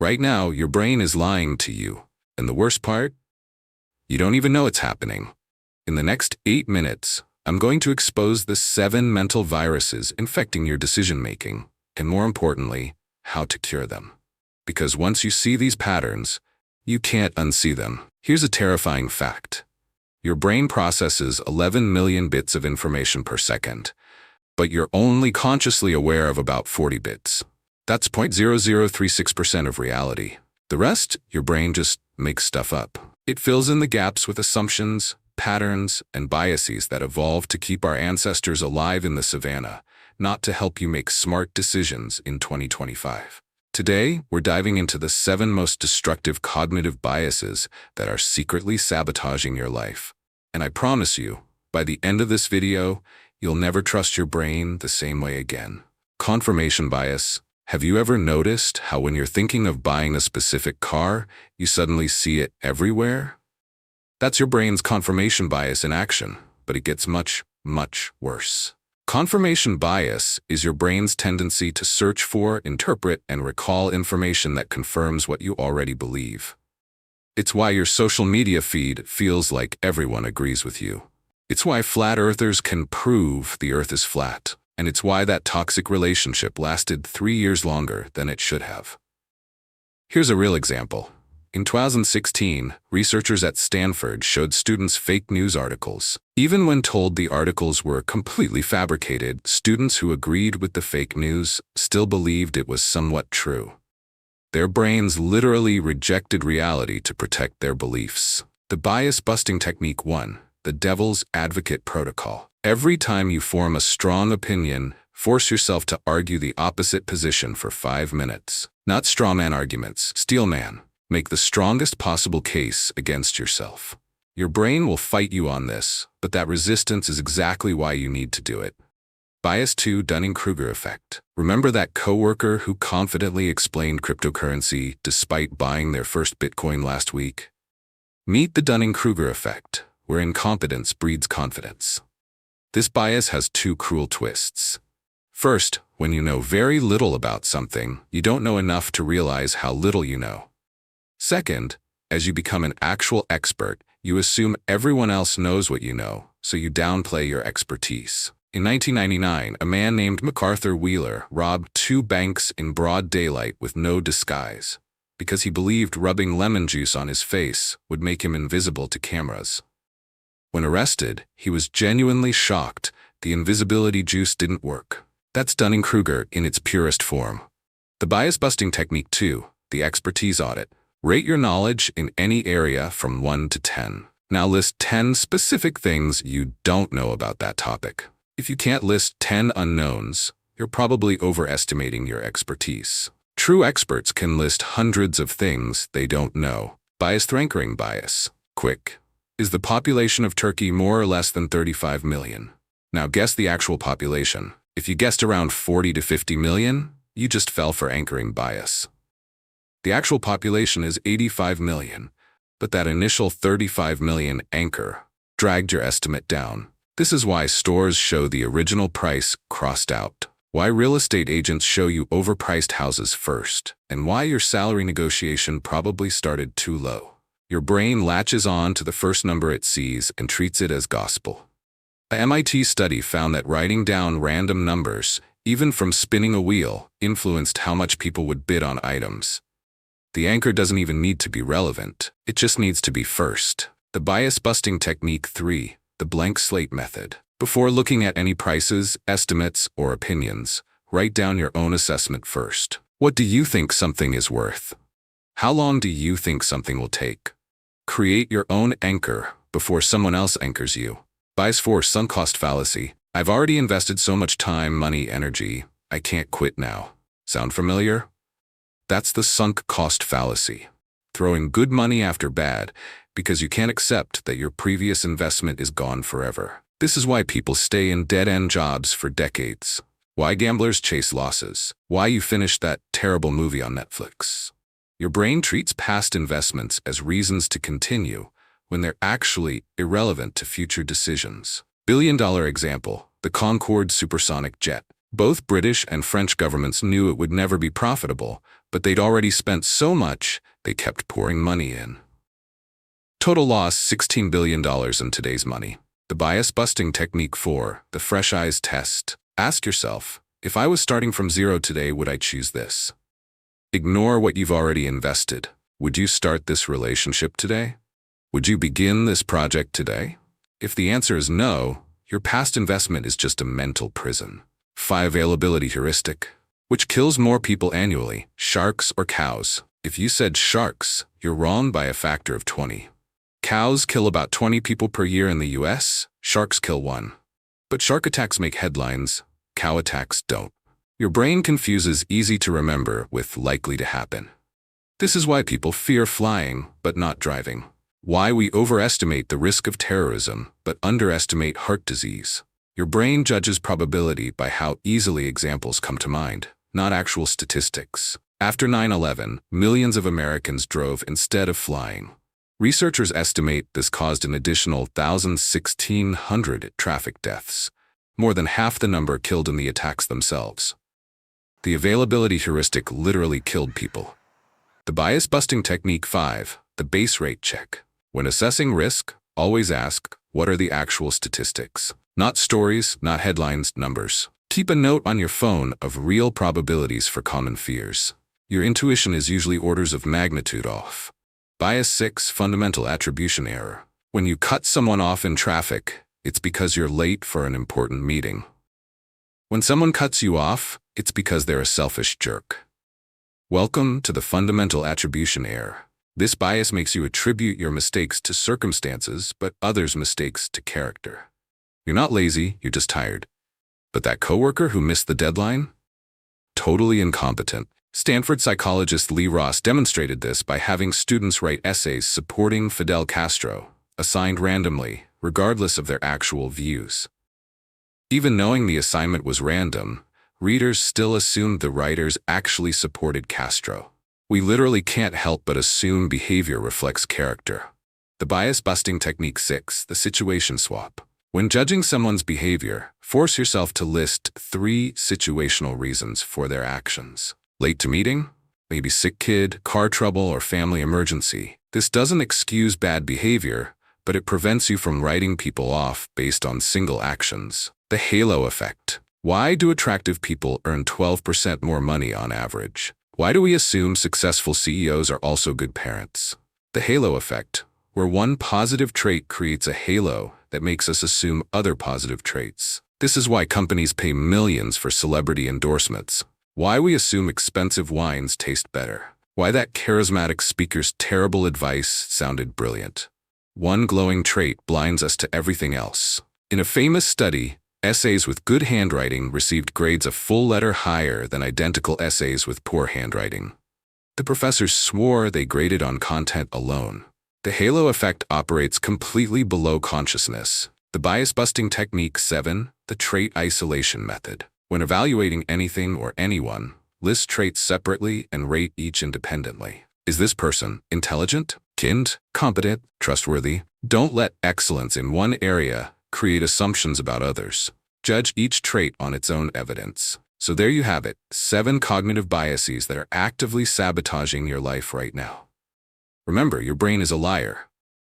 Right now, your brain is lying to you. And the worst part? You don't even know it's happening. In the next 8 minutes, I'm going to expose the 7 mental viruses infecting your decision-making, and more importantly, how to cure them. Because once you see these patterns, you can't unsee them. Here's a terrifying fact. Your brain processes 11 million bits of information per second, but you're only consciously aware of about 40 bits. That's 0.0036% of reality. The rest, your brain just makes stuff up. It fills in the gaps with assumptions, patterns, and biases that evolved to keep our ancestors alive in the savannah, not to help you make smart decisions in 2025. Today, we're diving into the 7 most destructive cognitive biases that are secretly sabotaging your life. And I promise you, by the end of this video, you'll never trust your brain the same way again. Confirmation bias. Have you ever noticed how when you're thinking of buying a specific car, you suddenly see it everywhere? That's your brain's confirmation bias in action, but it gets much, much worse. Confirmation bias is your brain's tendency to search for, interpret, and recall information that confirms what you already believe. It's why your social media feed feels like everyone agrees with you. It's why flat earthers can prove the earth is flat. And it's why that toxic relationship lasted 3 years longer than it should have. Here's a real example. In 2016, researchers at Stanford showed students fake news articles. Even when told the articles were completely fabricated, students who agreed with the fake news still believed it was somewhat true. Their brains literally rejected reality to protect their beliefs. The bias-busting technique 1, the devil's advocate protocol. Every time you form a strong opinion, force yourself to argue the opposite position for 5 minutes. Not strawman arguments, steelman. Make the strongest possible case against yourself. Your brain will fight you on this, but that resistance is exactly why you need to do it. Bias 2, Dunning-Kruger effect. Remember that coworker who confidently explained cryptocurrency despite buying their first Bitcoin last week? Meet the Dunning-Kruger effect, where incompetence breeds confidence. This bias has 2 cruel twists. First, when you know very little about something, you don't know enough to realize how little you know. Second, as you become an actual expert, you assume everyone else knows what you know, so you downplay your expertise. In 1999, a man named MacArthur Wheeler robbed 2 banks in broad daylight with no disguise, because he believed rubbing lemon juice on his face would make him invisible to cameras. When arrested, he was genuinely shocked the invisibility juice didn't work. That's Dunning-Kruger in its purest form. The bias-busting technique 2, the expertise audit. Rate your knowledge in any area from 1 to 10. Now list 10 specific things you don't know about that topic. If you can't list 10 unknowns, you're probably overestimating your expertise. True experts can list hundreds of things they don't know. Bias-ranking bias. Quick. Is the population of Turkey more or less than 35 million? Now guess the actual population. If you guessed around 40 to 50 million, you just fell for anchoring bias. The actual population is 85 million, but that initial 35 million anchor dragged your estimate down. This is why stores show the original price crossed out, why real estate agents show you overpriced houses first, and why your salary negotiation probably started too low. Your brain latches on to the first number it sees and treats it as gospel. A MIT study found that writing down random numbers, even from spinning a wheel, influenced how much people would bid on items. The anchor doesn't even need to be relevant. It just needs to be first. The bias-busting technique 3, the blank slate method. Before looking at any prices, estimates, or opinions, write down your own assessment first. What do you think something is worth? How long do you think something will take? Create your own anchor before someone else anchors you. Bias 4, sunk cost fallacy. I've already invested so much time, money, energy. I can't quit now. Sound familiar? That's the sunk cost fallacy. Throwing good money after bad because you can't accept that your previous investment is gone forever. This is why people stay in dead-end jobs for decades. Why gamblers chase losses. Why you finished that terrible movie on Netflix. Your brain treats past investments as reasons to continue when they're actually irrelevant to future decisions. Billion-dollar example, the Concorde supersonic jet. Both British and French governments knew it would never be profitable, but they'd already spent so much, they kept pouring money in. Total loss $16 billion in today's money. The bias-busting technique 4, the fresh eyes test. Ask yourself, if I was starting from zero today, would I choose this? Ignore what you've already invested. Would you start this relationship today? Would you begin this project today? If the answer is no, your past investment is just a mental prison. 5 availability heuristic. Which kills more people annually, sharks or cows? If you said sharks, you're wrong by a factor of 20. Cows kill about 20 people per year in the US, sharks kill 1. But shark attacks make headlines, cow attacks don't. Your brain confuses easy to remember with likely to happen. This is why people fear flying, but not driving. Why we overestimate the risk of terrorism, but underestimate heart disease. Your brain judges probability by how easily examples come to mind, not actual statistics. After 9/11, millions of Americans drove instead of flying. Researchers estimate this caused an additional 1,600 traffic deaths, more than half the number killed in the attacks themselves. The availability heuristic literally killed people. The bias-busting technique 5, the base rate check. When assessing risk, always ask, what are the actual statistics? Not stories, not headlines, numbers. Keep a note on your phone of real probabilities for common fears. Your intuition is usually orders of magnitude off. Bias 6, fundamental attribution error. When you cut someone off in traffic, it's because you're late for an important meeting. When someone cuts you off, it's because they're a selfish jerk. Welcome to the fundamental attribution error. This bias makes you attribute your mistakes to circumstances, but others' mistakes to character. You're not lazy, you're just tired. But that coworker who missed the deadline? Totally incompetent. Stanford psychologist Lee Ross demonstrated this by having students write essays supporting Fidel Castro, assigned randomly, regardless of their actual views. Even knowing the assignment was random, readers still assumed the writers actually supported Castro. We literally can't help but assume behavior reflects character. The bias-busting technique 6, the situation swap. When judging someone's behavior, force yourself to list 3 situational reasons for their actions. Late to meeting? Maybe sick kid, car trouble, or family emergency. This doesn't excuse bad behavior, but it prevents you from writing people off based on single actions. The halo effect. Why do attractive people earn 12% more money on average? Why do we assume successful CEOs are also good parents? The halo effect, where one positive trait creates a halo that makes us assume other positive traits. This is why companies pay millions for celebrity endorsements. Why we assume expensive wines taste better. Why that charismatic speaker's terrible advice sounded brilliant. One glowing trait blinds us to everything else. In a famous study, essays with good handwriting received grades a full letter higher than identical essays with poor handwriting. The professors swore they graded on content alone. The halo effect operates completely below consciousness. The bias-busting technique 7, the trait isolation method. When evaluating anything or anyone, list traits separately and rate each independently. Is this person intelligent, kind, competent, trustworthy? Don't let excellence in one area create assumptions about others. Judge each trait on its own evidence. So there you have it, 7 cognitive biases that are actively sabotaging your life right now. Remember, your brain is a liar.